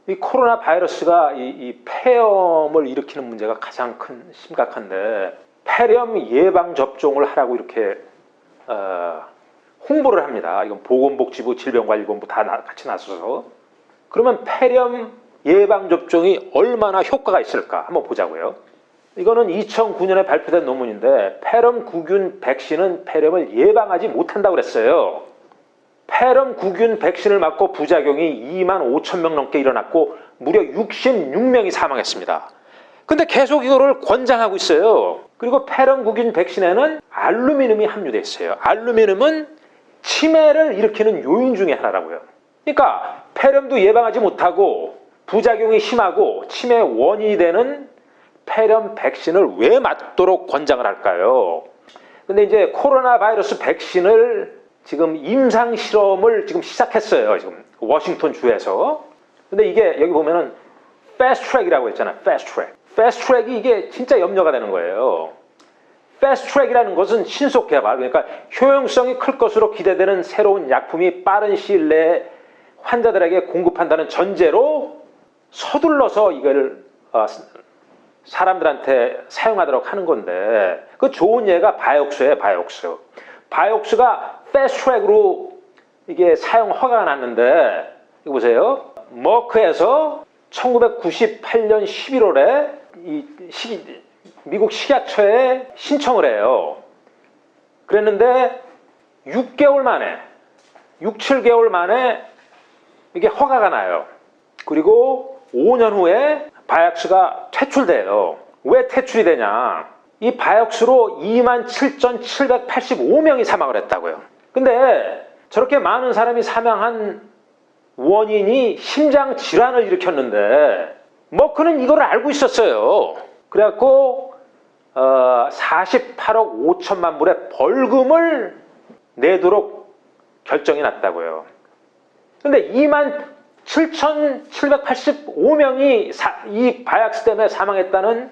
이 코로나 바이러스가 이 폐렴을 일으키는 문제가 가장 심각한데, 폐렴 예방 접종을 하라고 이렇게 홍보를 합니다. 이건 보건복지부, 질병관리본부 다 같이 나서서. 그러면 폐렴 예방 접종이 얼마나 효과가 있을까 한번 보자고요. 이거는 2009년에 발표된 논문인데, 폐렴구균 백신은 폐렴을 예방하지 못한다고 그랬어요. 폐렴구균 백신을 맞고 부작용이 2만 5천 명 넘게 일어났고 무려 66명이 사망했습니다. 근데 계속 이거를 권장하고 있어요. 그리고 폐렴구균 백신에는 알루미늄이 함유되어 있어요. 알루미늄은 치매를 일으키는 요인 중에 하나라고요. 그러니까 폐렴도 예방하지 못하고 부작용이 심하고 치매 원인이 되는 폐렴 백신을 왜 맞도록 권장을 할까요? 근데 이제 코로나 바이러스 백신을 지금 임상 실험을 지금 시작했어요. 지금 워싱턴 주에서. 근데 이게 여기 보면은 패스트 트랙이라고 했잖아요. 패스트 트랙. 패스트 트랙이 이게 진짜 염려가 되는 거예요. 패스트 트랙이라는 것은 신속 개발, 그러니까 효용성이 클 것으로 기대되는 새로운 약품이 빠른 시일 내에 환자들에게 공급한다는 전제로 서둘러서 이걸 사람들한테 사용하도록 하는 건데, 그 좋은 예가 바이옥스예요. 바이옥스가 패스트 트랙으로 이게 사용 허가가 났는데, 이거 보세요. 머크에서 1998년 11월에 미국 식약처에 신청을 해요. 그랬는데 6개월 만에 7개월 만에 이게 허가가 나요. 그리고 5년 후에 바이옥스가 퇴출돼요. 왜 퇴출이 되냐? 이 바이옥스로 27,785명이 사망을 했다고요. 근데 저렇게 많은 사람이 사망한 원인이 심장 질환을 일으켰는데 머크는 이걸 알고 있었어요. 그래갖고 48억 5천만 불의 벌금을 내도록 결정이 났다고요. 근데 27,785명이 이 바이옥스 때문에 사망했다는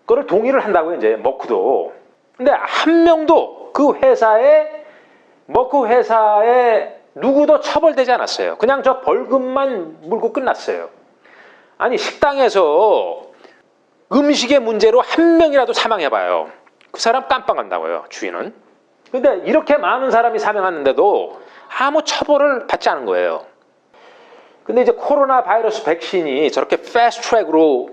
거를 동의를 한다고요, 이제 머크도. 근데 한 명도 그 회사에, 머크 회사에 누구도 처벌되지 않았어요. 그냥 저 벌금만 물고 끝났어요. 아니, 식당에서 음식의 문제로 한 명이라도 사망해봐요. 그 사람 깜빵 간다고요, 주인은. 근데 이렇게 많은 사람이 사망했는데도 아무 처벌을 받지 않은 거예요. 근데 이제 코로나 바이러스 백신이 저렇게 패스트 트랙으로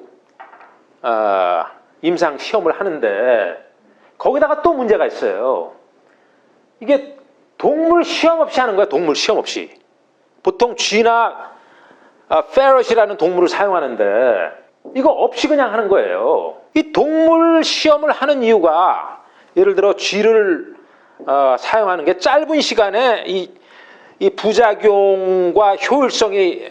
임상 시험을 하는데, 거기다가 또 문제가 있어요. 이게 동물 시험 없이 하는 거야. 동물 시험 없이. 보통 쥐나 페럿이라는 동물을 사용하는데 이거 없이 그냥 하는 거예요. 이 동물 시험을 하는 이유가, 예를 들어 쥐를 사용하는 게 짧은 시간에 이 부작용과 효율성이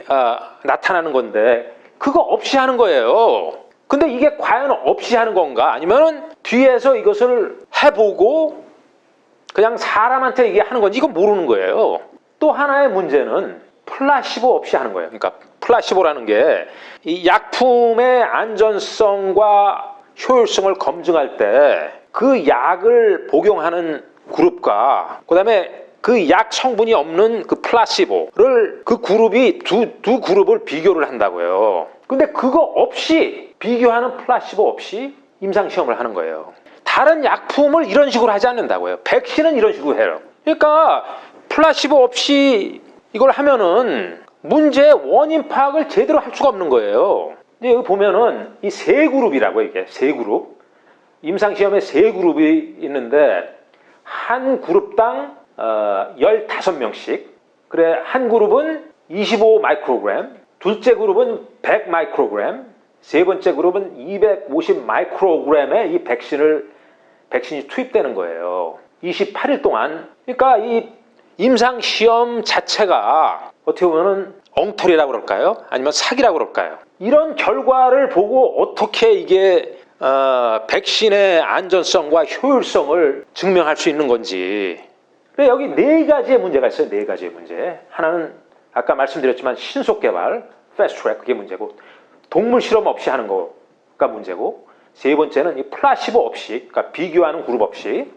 나타나는 건데, 그거 없이 하는 거예요. 근데 이게 과연 없이 하는 건가? 아니면 뒤에서 이것을 해보고 그냥 사람한테 이게 하는 건지 이건 모르는 거예요. 또 하나의 문제는 플라시보 없이 하는 거예요. 그러니까 플라시보라는 게 이 약품의 안전성과 효율성을 검증할 때 그 약을 복용하는 그룹과 그다음에 그 약 성분이 없는 그 플라시보를, 그 그룹이 두 그룹을 비교를 한다고요. 근데 그거 없이, 비교하는 플라시보 없이 임상시험을 하는 거예요. 다른 약품을 이런 식으로 하지 않는다고요. 백신은 이런 식으로 해요. 그러니까 플라시보 없이 이걸 하면은 문제의 원인 파악을 제대로 할 수가 없는 거예요. 근데 여기 보면은 이 세 그룹이라고, 이게 세 그룹. 임상시험에 세 그룹이 있는데 한 그룹당 15명씩. 그래, 한 그룹은 25 마이크로그램, 둘째 그룹은 100 마이크로그램, 세 번째 그룹은 250 마이크로그램의 이 백신이 투입되는 거예요. 28일 동안. 그러니까 이 임상시험 자체가 어떻게 보면 엉터리라고 그럴까요? 아니면 사기라고 그럴까요? 이런 결과를 보고 어떻게 이게 백신의 안전성과 효율성을 증명할 수 있는 건지. 여기 네 가지의 문제가 있어요. 네 가지의 문제. 하나는 아까 말씀드렸지만 신속개발, 패스트트랙, 그게 문제고, 동물 실험 없이 하는 거가 문제고, 세 번째는 이 플라시보 없이, 그러니까 비교하는 그룹 없이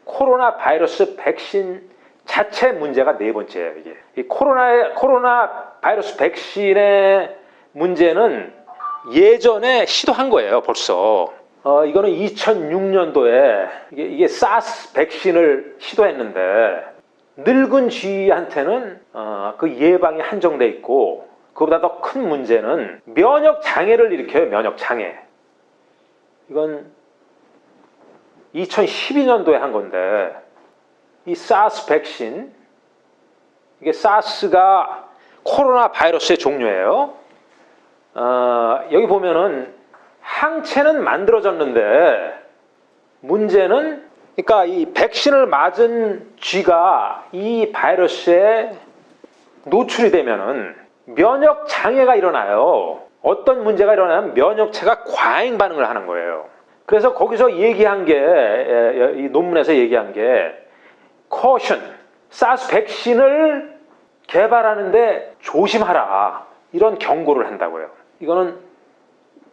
코로나 바이러스 백신 자체 문제가 네 번째예요. 이게 이 코로나 바이러스 백신의 문제는 예전에 시도한 거예요. 벌써 이거는 2006년도에 이게 사스 백신을 시도했는데 늙은 쥐한테는 그 예방이 한정돼 있고, 그보다 더 큰 문제는 면역 장애를 일으켜요. 면역 장애. 이건 2012년도에 한 건데, 이 사스 백신, 이게 사스가 코로나 바이러스의 종류예요. 여기 보면은 항체는 만들어졌는데 문제는, 그러니까 이 백신을 맞은 쥐가 이 바이러스에 노출이 되면은 면역 장애가 일어나요. 어떤 문제가 일어나면 면역체가 과잉 반응을 하는 거예요. 그래서 거기서 얘기한 게, 이 논문에서 얘기한 게 caution, 사스 백신을 개발하는데 조심하라, 이런 경고를 한다고요. 이거는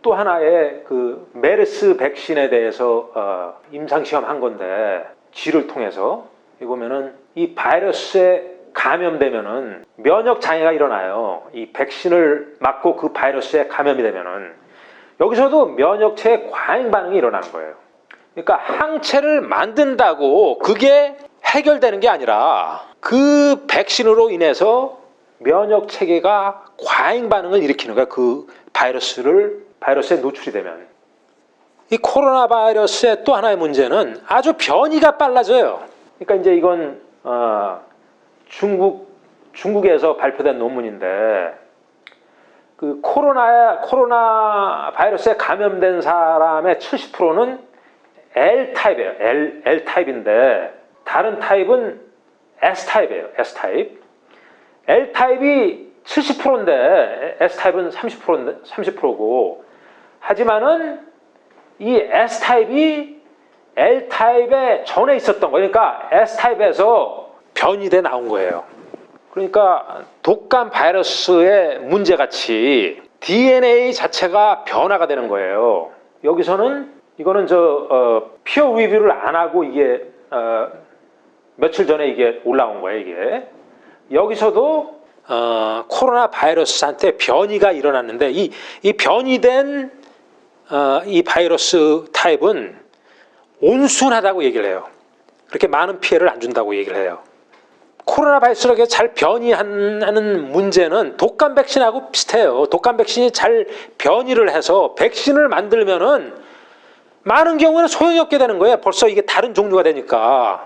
또 하나의 그 메르스 백신에 대해서 임상시험 한 건데, 쥐를 통해서 여기 보면은 이 바이러스에 감염되면은 면역 장애가 일어나요. 이 백신을 맞고 그 바이러스에 감염이 되면은 여기서도 면역체의 과잉 반응이 일어나는 거예요. 그러니까 항체를 만든다고 그게 해결되는 게 아니라 그 백신으로 인해서 면역 체계가 과잉 반응을 일으키는 거예요. 그 바이러스에 노출이 되면. 이 코로나 바이러스의 또 하나의 문제는 아주 변이가 빨라져요. 그러니까 이제 이건 중국에서 발표된 논문인데, 그 코로나 바이러스에 감염된 사람의 70%는 L 타입이에요. L 타입인데 다른 타입은 S 타입이에요. S 타입. L 타입이 70%인데 S 타입은 30%고, 하지만은 이 S 타입이 L 타입에 전에 있었던 거예요. 그러니까 S 타입에서 변이돼 나온 거예요. 그러니까 독감 바이러스의 문제같이 DNA 자체가 변화가 되는 거예요. 여기서는 이거는 피어 리뷰를 안 하고 이게 며칠 전에 이게 올라온 거예요. 이게 여기서도 코로나 바이러스한테 변이가 일어났는데 이 변이된 이 바이러스 타입은 온순하다고 얘기를 해요. 그렇게 많은 피해를 안 준다고 얘기를 해요. 코로나 바이러스가 잘 변이하는 문제는 독감 백신하고 비슷해요. 독감 백신이 잘 변이를 해서 백신을 만들면은 많은 경우는 소용이 없게 되는 거예요. 벌써 이게 다른 종류가 되니까.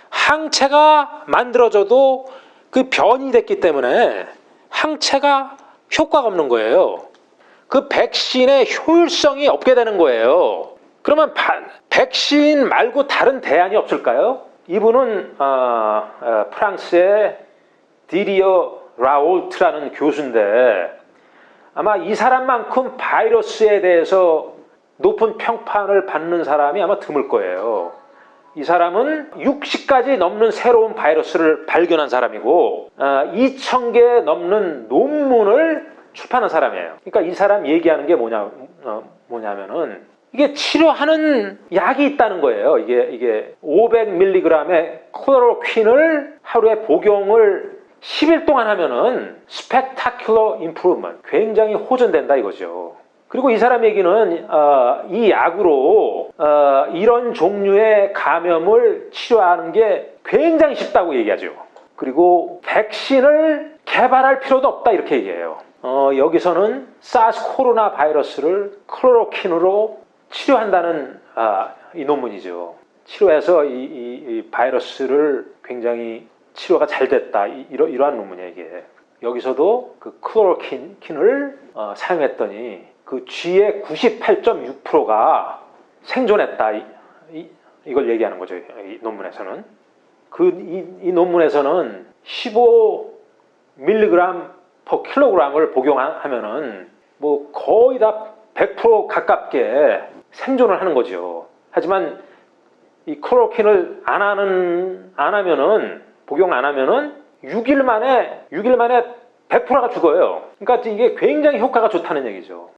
항체가 만들어져도 그 변이됐기 때문에 항체가 효과가 없는 거예요. 그 백신의 효율성이 없게 되는 거예요. 그러면 백신 말고 다른 대안이 없을까요? 이분은 프랑스의 디리어 라올트라는 교수인데, 아마 이 사람만큼 바이러스에 대해서 높은 평판을 받는 사람이 아마 드물 거예요. 이 사람은 60가지 넘는 새로운 바이러스를 발견한 사람이고 2,000개 넘는 논문을 출판한 사람이에요. 그러니까 이 사람 얘기하는 게 뭐냐면은 이게 치료하는 약이 있다는 거예요. 이게 500mg의 클로로퀸을 하루에 복용을 10일 동안 하면은 스펙타큘러 임프루먼트, 굉장히 호전된다 이거죠. 그리고 이 사람 얘기는 이 약으로 이런 종류의 감염을 치료하는 게 굉장히 쉽다고 얘기하죠. 그리고 백신을 개발할 필요도 없다 이렇게 얘기해요. 여기서는 사스 코로나 바이러스를 클로로킨으로 치료한다는 이 논문이죠. 치료해서 이 바이러스를 굉장히 치료가 잘 됐다, 이러한 논문이에요 이게. 여기서도 그 클로로킨을 사용했더니 그 쥐의 98.6%가 생존했다, 이걸 얘기하는 거죠. 이 논문에서는. 이 논문에서는 15mg per kg을 복용하면은 뭐 거의 다 100% 가깝게 생존을 하는 거죠. 하지만 이 클로로킨을 복용 안 하면은 6일 만에 100%가 죽어요. 그러니까 이게 굉장히 효과가 좋다는 얘기죠.